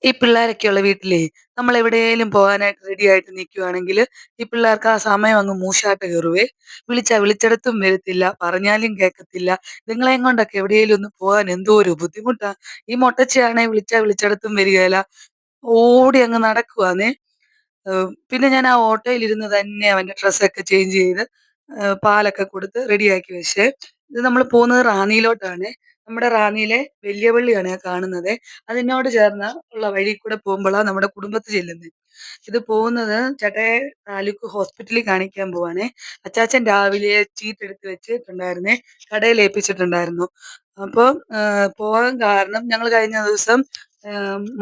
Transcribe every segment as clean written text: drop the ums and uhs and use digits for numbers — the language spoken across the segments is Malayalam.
ഈ പിള്ളേരൊക്കെയുള്ള വീട്ടിലേ നമ്മളെവിടേലും പോകാനായിട്ട് റെഡിയായിട്ട് നിക്കുവാണെങ്കില്, ഈ പിള്ളേർക്ക് ആ സമയം അങ്ങ് മൂശാട്ട കേറുവേ. വിളിച്ചാ വിളിച്ചിടത്തും വരത്തില്ല, പറഞ്ഞാലും കേൾക്കത്തില്ല. ഇതുങ്ങളെയും കൊണ്ടൊക്കെ എവിടേലും ഒന്ന് പോകാൻ എന്തോരു ബുദ്ധിമുട്ടാ. ഈ മൊട്ടച്ചിയാണെ വിളിച്ചാ വിളിച്ചിടത്തും വരികേല. ഓടി അങ്ങ് നടക്കുവാന്നേ. പിന്നെ ഞാൻ ആ ഓട്ടോയിലിരുന്ന് തന്നെ അവന്റെ ഡ്രസ്സൊക്കെ ചേഞ്ച് ചെയ്ത് പാലൊക്കെ കൊടുത്ത് റെഡിയാക്കി വെച്ചേ. ഇത് നമ്മള് പോകുന്നത് റാന്നിയിലോട്ടാണേ. നമ്മുടെ റാന്നിയിലെ വലിയ പള്ളിയാണ് ആ കാണുന്നതേ. അതിനോട് ചേർന്ന് ഉള്ള വഴി കൂടെ പോകുമ്പളാ നമ്മുടെ കുടുംബത്ത് ചെല്ലുന്നെ. ഇത് പോകുന്നത് ചട്ടയെ താലൂക്ക് ഹോസ്പിറ്റലിൽ കാണിക്കാൻ പോവാണേ. അച്ചാച്ചൻ രാവിലെ ചീട്ടെടുത്ത് വെച്ചിട്ടുണ്ടായിരുന്നേ. കടയിൽ ഏൽപ്പിച്ചിട്ടുണ്ടായിരുന്നു. അപ്പം പോകാൻ കാരണം ഞങ്ങള് കഴിഞ്ഞ ദിവസം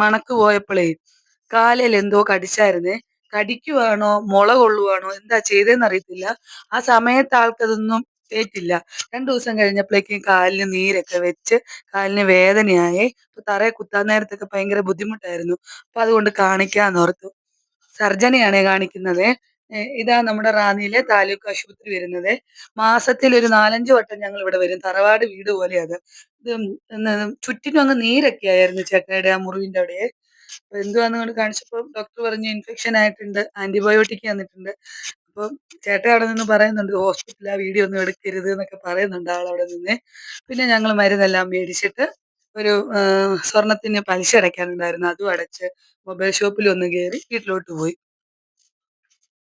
മണക്ക് പോയപ്പളേ കാലേൽ എന്തോ കടിച്ചായിരുന്നേ. കടിക്കുവാണോ മുള കൊള്ളുവാണോ എന്താ ചെയ്തേന്നറിയത്തില്ല. ആ സമയത്ത് ആൾക്കതൊന്നും ഏറ്റില്ല. 2 ദിവസം കഴിഞ്ഞപ്പളേക്കും കാലിന് നീരൊക്കെ വെച്ച് കാലിന് വേദനയായേ. അപ്പൊ തറയെ കുത്താൻ നേരത്തൊക്കെ ഭയങ്കര ബുദ്ധിമുട്ടായിരുന്നു. അപ്പൊ അതുകൊണ്ട് കാണിക്കാന്നോർത്തു. സർജനെയാണേ കാണിക്കുന്നതേ. ഇതാ നമ്മുടെ റാന്നിയിലെ താലൂക്ക് ആശുപത്രി വരുന്നതേ. മാസത്തിൽ ഒരു 4, 5 വട്ടം ഞങ്ങളിവിടെ വരും. തറവാട് വീട് പോലെയാ അത്. ഇത് ന്ന് ചുറ്റിനും അങ്ങ് നീരൊക്കെ ആയിരുന്നു ചേട്ടായിടെ ആ മുറിവിന്റെ അവിടെയേ. അപ്പൊ എന്തുവാന്ന് കൊണ്ട് കാണിച്ചപ്പം ഡോക്ടർ പറഞ്ഞു ഇൻഫെക്ഷൻ ആയിട്ടുണ്ട്. ആന്റിബയോട്ടിക് തന്നിട്ടുണ്ട്. അപ്പം ചേട്ടൻ അവിടെ നിന്ന് പറയുന്നുണ്ട് ഹോസ്പിറ്റലാ വീഡിയോ ഒന്നും എടുക്കരുത് എന്നൊക്കെ പറയുന്നുണ്ട് ആളവിടെ നിന്നേ. പിന്നെ ഞങ്ങള് മരുന്നെല്ലാം മേടിച്ചിട്ട് ഒരു സ്വർണത്തിന് പലിശ അടയ്ക്കാനുണ്ടായിരുന്നു. അതും അടച്ച് മൊബൈൽ ഷോപ്പിലൊന്ന് കേറി വീട്ടിലോട്ട് പോയി.